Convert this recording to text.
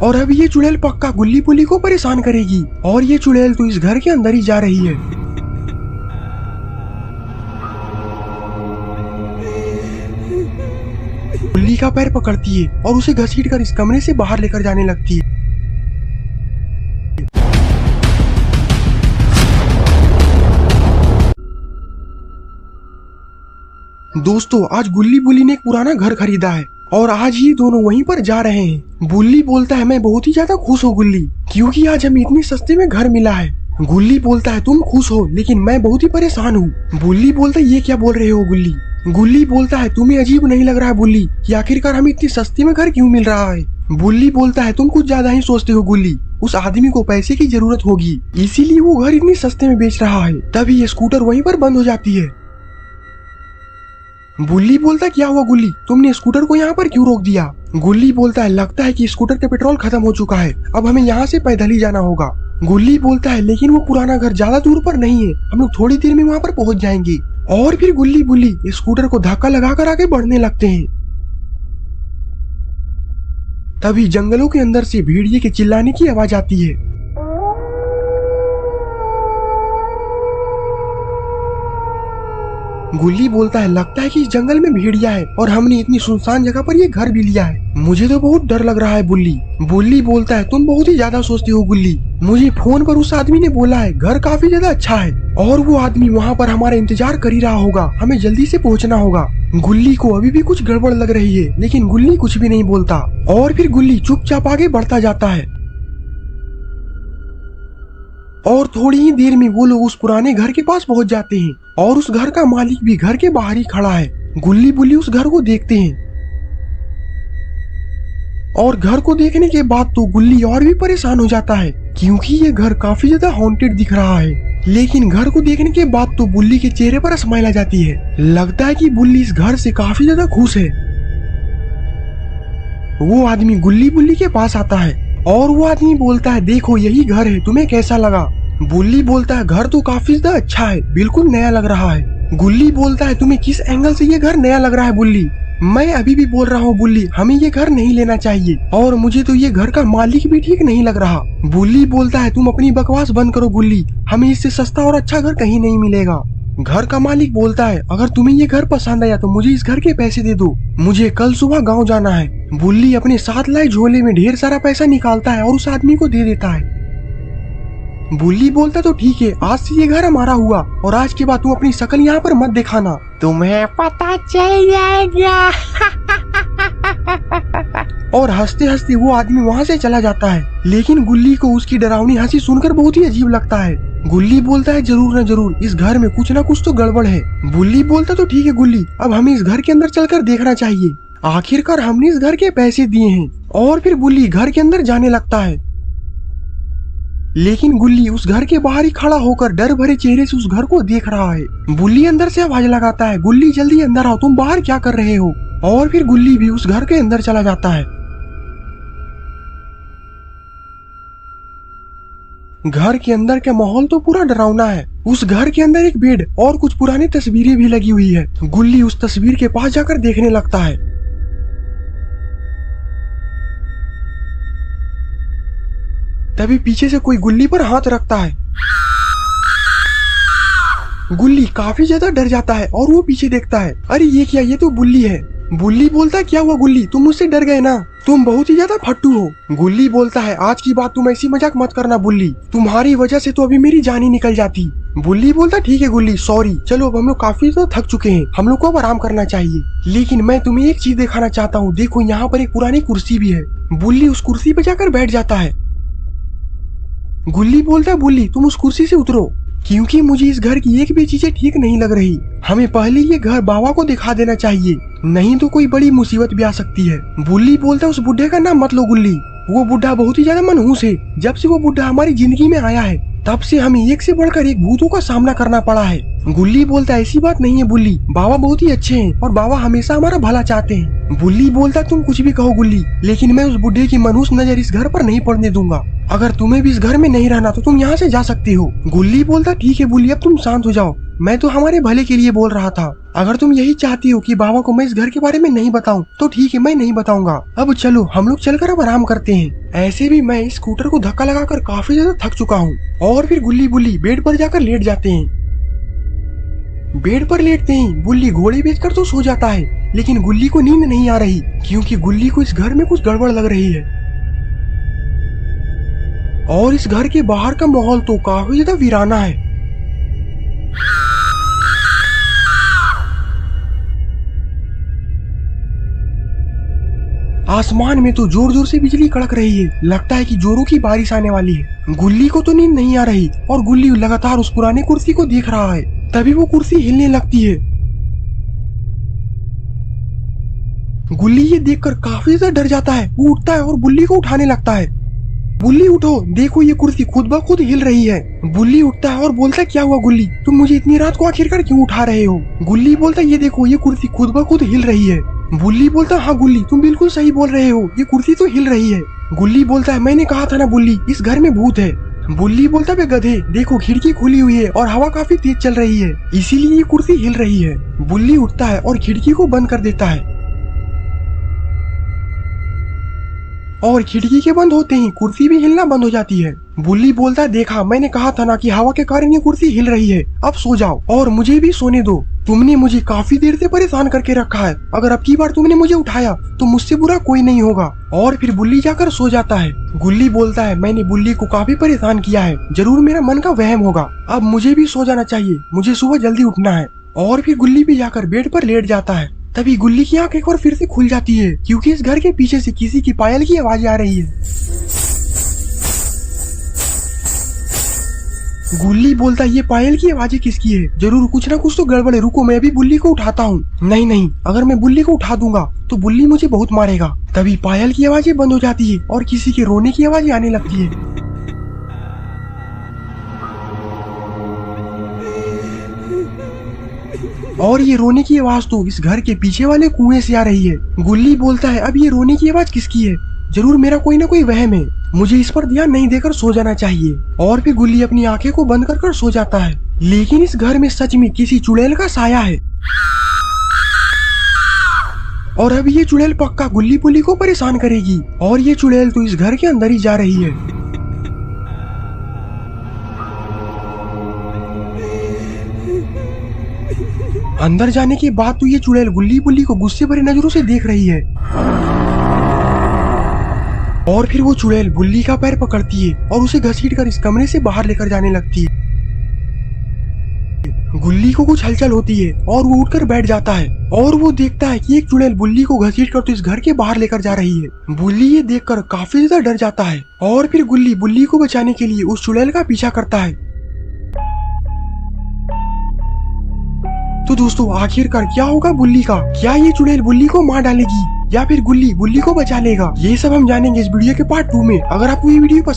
और अब ये चुड़ैल पक्का गुल्ली बुल्ली को परेशान करेगी। और ये चुड़ैल तो इस घर के अंदर ही जा रही है। गुल्ली का पैर पकड़ती है और उसे घसीटकर इस कमरे से बाहर लेकर जाने लगती है। दोस्तों, आज गुल्ली बुल्ली ने एक पुराना घर खरीदा है और आज ये दोनों वहीं पर जा रहे हैं। बुल्ली बोलता है मैं बहुत ही ज्यादा खुश हूँ गुल्ली, क्योंकि आज हमें इतने सस्ते में घर मिला है। गुल्ली बोलता है तुम खुश हो लेकिन मैं बहुत ही परेशान हूँ। बुल्ली बोलता है ये क्या बोल रहे हो गुल्ली। गुल्ली बोलता है तुम्हें अजीब नहीं लग रहा है बुल्ली कि आखिरकार हमें इतनी सस्ते में घर क्यों मिल रहा है। बुल्ली बोलता है तुम कुछ ज्यादा ही सोचते हो गुल्ली, उस आदमी को पैसे की जरूरत होगी इसीलिए वो घर इतनी सस्ते में बेच रहा है। तभी ये स्कूटर वहीं पर बंद हो जाती है। बुल्ली बोलता है क्या हुआ गुल्ली, तुमने स्कूटर को यहाँ पर क्यों रोक दिया। गुल्ली बोलता है लगता है कि स्कूटर का पेट्रोल खत्म हो चुका है, अब हमें यहाँ से पैदल ही जाना होगा। गुल्ली बोलता है लेकिन वो पुराना घर ज्यादा दूर पर नहीं है, हम लोग थोड़ी देर में वहाँ पर पहुँच जाएंगे। और फिर गुल्ली बुल्ली स्कूटर को धक्का लगाकर आगे बढ़ने लगते हैं। तभी जंगलों के अंदर से भेड़िए के चिल्लाने की आवाज आती है। गुल्ली बोलता है लगता है कि इस जंगल में भेड़िया है और हमने इतनी सुनसान जगह पर ये घर भी लिया है, मुझे तो बहुत डर लग रहा है बुल्ली। बुल्ली बोलता है तुम बहुत ही ज्यादा सोचते हो गुल्ली, मुझे फोन पर उस आदमी ने बोला है घर काफी ज्यादा अच्छा है और वो आदमी वहाँ पर हमारा इंतजार कर ही रहा होगा, हमें जल्दी से पहुँचना होगा। गुल्ली को अभी भी कुछ गड़बड़ लग रही है लेकिन गुल्ली कुछ भी नहीं बोलता और फिर गुल्ली चुपचाप आगे बढ़ता जाता है। और थोड़ी ही देर में वो लोग उस पुराने घर के पास पहुंच जाते हैं और उस घर का मालिक भी घर के बाहर ही खड़ा है। गुल्ली बुल्ली उस घर को देखते हैं और घर को देखने के बाद तो गुल्ली और भी परेशान हो जाता है क्योंकि ये घर काफी ज्यादा हॉन्टेड दिख रहा है। लेकिन घर को देखने के बाद तो बुल्ली के चेहरे पर स्माइल आ जाती है, लगता है कि बुल्ली इस घर से काफी ज्यादा खुश है। वो आदमी गुल्ली बुल्ली के पास आता है और वो आदमी बोलता है देखो यही घर है, तुम्हें कैसा लगा। बुल्ली बोलता है घर तो काफी ज्यादा अच्छा है, बिल्कुल नया लग रहा है। गुल्ली बोलता है तुम्हें किस एंगल से ये घर नया लग रहा है बुल्ली। मैं अभी भी बोल रहा हूँ बुल्ली हमें ये घर नहीं लेना चाहिए और मुझे तो ये घर का मालिक भी ठीक नहीं लग रहा। बुल्ली बोलता है तुम अपनी बकवास बंद करो गुल्ली, हमें इससे सस्ता और अच्छा घर कहीं नहीं मिलेगा। घर का मालिक बोलता है अगर तुम्हें ये घर पसंद आया तो मुझे इस घर के पैसे दे दो, मुझे कल सुबह गांव जाना है। बुल्ली अपने साथ लाए झोले में ढेर सारा पैसा निकालता है और उस आदमी को दे देता है। बुल्ली बोलता तो ठीक है, आज से ये घर हमारा हुआ और आज के बाद तुम अपनी शक्ल यहाँ पर मत दिखाना, तुम्हें पता चल जाएगा। और हंसते हंसते वो आदमी वहाँ से चला जाता है। लेकिन गुल्ली को उसकी डरावनी हंसी सुनकर बहुत ही अजीब लगता है। गुल्ली बोलता है जरूर न जरूर इस घर में कुछ न कुछ तो गड़बड़ है। बुल्ली बोलता तो ठीक है गुल्ली, अब हमें इस घर के अंदर चलकर देखना चाहिए, आखिरकार हमने इस घर के पैसे दिए हैं। और फिर बुल्ली घर के अंदर जाने लगता है लेकिन गुल्ली उस घर के बाहर ही खड़ा होकर डर भरे चेहरे से उस घर को देख रहा है। बुल्ली अंदर से आवाज लगाता है गुल्ली जल्दी अंदर आओ, तुम बाहर क्या कर रहे हो। और फिर गुल्ली भी उस घर के अंदर चला जाता है। घर के अंदर का माहौल तो पूरा डरावना है। उस घर के अंदर एक बेड और कुछ पुरानी तस्वीरें भी लगी हुई है। गुल्ली उस तस्वीर के पास जाकर देखने लगता है। तभी पीछे से कोई गुल्ली पर हाथ रखता है। गुल्ली काफी ज्यादा डर जाता है और वो पीछे देखता है, अरे ये क्या, ये तो बुल्ली है। बुल्ली बोलता है क्या हुआ गुल्ली, तुम मुझसे डर गए ना, तुम बहुत ही ज्यादा फट्टू हो। गुल्ली बोलता है आज की बात तुम ऐसी मजाक मत करना बुल्ली, तुम्हारी वजह से तो अभी मेरी जान ही निकल जाती। बुल्ली बोलता ठीक है गुल्ली सॉरी, चलो अब हम लोग काफी ज्यादा थक चुके हैं, हम लोग को अब आराम करना चाहिए। लेकिन मैं तुम्हें एक चीज दिखाना चाहता हूँ, देखो यहाँ पर एक पुरानी कुर्सी भी है। बुल्ली उस कुर्सी पे जाकर बैठ जाता है। गुल्ली बोलता है बुल्ली तुम उस कुर्सी से उतरो, क्योंकि मुझे इस घर की एक भी चीजें ठीक नहीं लग रही। हमें पहले ये घर बाबा को दिखा देना चाहिए, नहीं तो कोई बड़ी मुसीबत भी आ सकती है। बुल्ली बोलता है उस बुढ़े का नाम मत लो गुल्ली, वो बुढ़ा बहुत ही ज्यादा मनहूस है। जब से वो बुढ़ा हमारी जिंदगी में आया है तब से हमें एक से बढ़कर एक भूतों का सामना करना पड़ा है। गुल्ली बोलता है ऐसी बात नहीं है बुल्ली, बाबा बहुत ही अच्छे हैं और बाबा हमेशा हमारा भला चाहते हैं। बुल्ली बोलता तुम कुछ भी कहो गुल्ली, लेकिन मैं उस बुढ़े की मनहूस नजर इस घर पर नहीं पड़ने दूंगा। अगर तुम्हें भी इस घर में नहीं रहना तो तुम यहाँ से जा सकते हो। गुल्ली बोलता ठीक है बुल्ली, अब तुम शांत हो जाओ, मैं तो हमारे भले के लिए बोल रहा था। अगर तुम यही चाहती हो कि बाबा को मैं इस घर के बारे में नहीं बताऊं तो ठीक है, मैं नहीं बताऊंगा। अब चलो हम लोग चलकर अब आराम करते हैं। ऐसे भी मैं इस स्कूटर को धक्का लगाकर काफी ज्यादा थक चुका हूँ। और फिर गुल्ली बुल्ली बेड पर जाकर लेट जाते हैं। बेड पर लेटते ही बुल्ली घोड़े बेचकर तो सो जाता है, लेकिन गुल्ली को नींद नहीं आ रही क्योंकि गुल्ली को इस घर में कुछ गड़बड़ लग रही है। और इस घर के बाहर का माहौल तो काफी ज्यादा वीराना है। आसमान में तो जोर जोर से बिजली कड़क रही है। लगता है कि जोरों की बारिश आने वाली है। गुल्ली को तो नींद नहीं आ रही और गुल्ली लगातार उस पुराने कुर्सी को देख रहा है। तभी वो कुर्सी हिलने लगती है। गुल्ली ये देखकर काफी ज्यादा डर जाता है। वो उठता है और बुल्ली को उठाने लगता है। बुल्ली उठो, देखो ये कुर्सी खुद ब खुद हिल रही है। बुल्ली उठता है और बोलता है क्या हुआ गुल्ली, तुम मुझे इतनी रात को आखिरकार क्यों उठा रहे हो। गुल्ली बोलता है ये देखो ये कुर्सी खुद ब खुद हिल रही है। बुल्ली बोलता है हाँ गुल्ली तुम बिल्कुल सही बोल रहे हो, ये कुर्सी तो हिल रही है। गुल्ली बोलता है मैंने कहा था ना बुल्ली, इस घर में भूत है। बुल्ली बोलता है गधे, देखो खिड़की खुली हुई है और हवा काफी तेज चल रही है, इसीलिए ये कुर्सी हिल रही है। बुल्ली उठता है और खिड़की को बंद कर देता है। और खिड़की के बंद होते ही कुर्सी भी हिलना बंद हो जाती है। बुल्ली बोलता है देखा मैंने कहा था ना कि हवा के कारण ये कुर्सी हिल रही है, अब सो जाओ और मुझे भी सोने दो। तुमने मुझे काफी देर से परेशान करके रखा है, अगर अब की बार तुमने मुझे उठाया तो मुझसे बुरा कोई नहीं होगा। और फिर बुल्ली जाकर सो जाता है। गुल्ली बोलता है मैंने बुल्ली को काफी परेशान किया है, जरूर मेरा मन का वहम होगा, अब मुझे भी सो जाना चाहिए, मुझे सुबह जल्दी उठना है। और फिर गुल्ली भी जाकर बेड पर लेट जाता है। तभी गुल्ली की आंख एक बार फिर से खुल जाती है क्योंकि इस घर के पीछे से किसी की पायल की आवाज आ रही है। गुल्ली बोलता है ये पायल की आवाजें किसकी है, जरूर कुछ ना कुछ तो गड़बड़ है, रुको मैं अभी बुल्ली को उठाता हूँ। नहीं नहीं, अगर मैं बुल्ली को उठा दूंगा तो बुल्ली मुझे बहुत मारेगा। तभी पायल की आवाजें बंद हो जाती है और किसी के रोने की आवाजें आने लगती है। और ये रोने की आवाज तो इस घर के पीछे वाले कुएं से आ रही है। गुल्ली बोलता है अब ये रोने की आवाज किसकी है, जरूर मेरा कोई ना कोई वहम है, मुझे इस पर ध्यान नहीं देकर सो जाना चाहिए। और फिर गुल्ली अपनी आंखें को बंद कर सो जाता है। लेकिन इस घर में सच में किसी चुड़ैल का साया है। और अब ये चुड़ैल पक्का गुल्ली बुल्ली को परेशान करेगी। और ये चुड़ैल तो इस घर के अंदर ही जा रही है। अंदर जाने के बाद तो ये चुड़ैल गुल्ली बुल्ली को गुस्से भरी नजरों से देख रही है। और फिर वो चुड़ैल बुल्ली का पैर पकड़ती है और उसे घसीटकर इस कमरे से बाहर लेकर जाने लगती है। गुल्ली को कुछ हलचल होती है और वो उठकर बैठ जाता है और वो देखता है कि एक चुड़ैल बुल्ली को घसीटकर तो इस घर के बाहर लेकर जा रही है। बुल्ली ये देखकर काफी ज्यादा डर जाता है और फिर गुल्ली बुल्ली को बचाने के लिए उस चुड़ैल का पीछा करता है। तो दोस्तों आखिरकार क्या होगा बुल्ली का, क्या ये चुड़ैल बुल्ली को मार डालेगी या फिर गुल्ली बुल्ली को बचा लेगा, ये सब हम जानेंगे इस वीडियो के पार्ट 2 में। अगर आपको ये वीडियो पसंद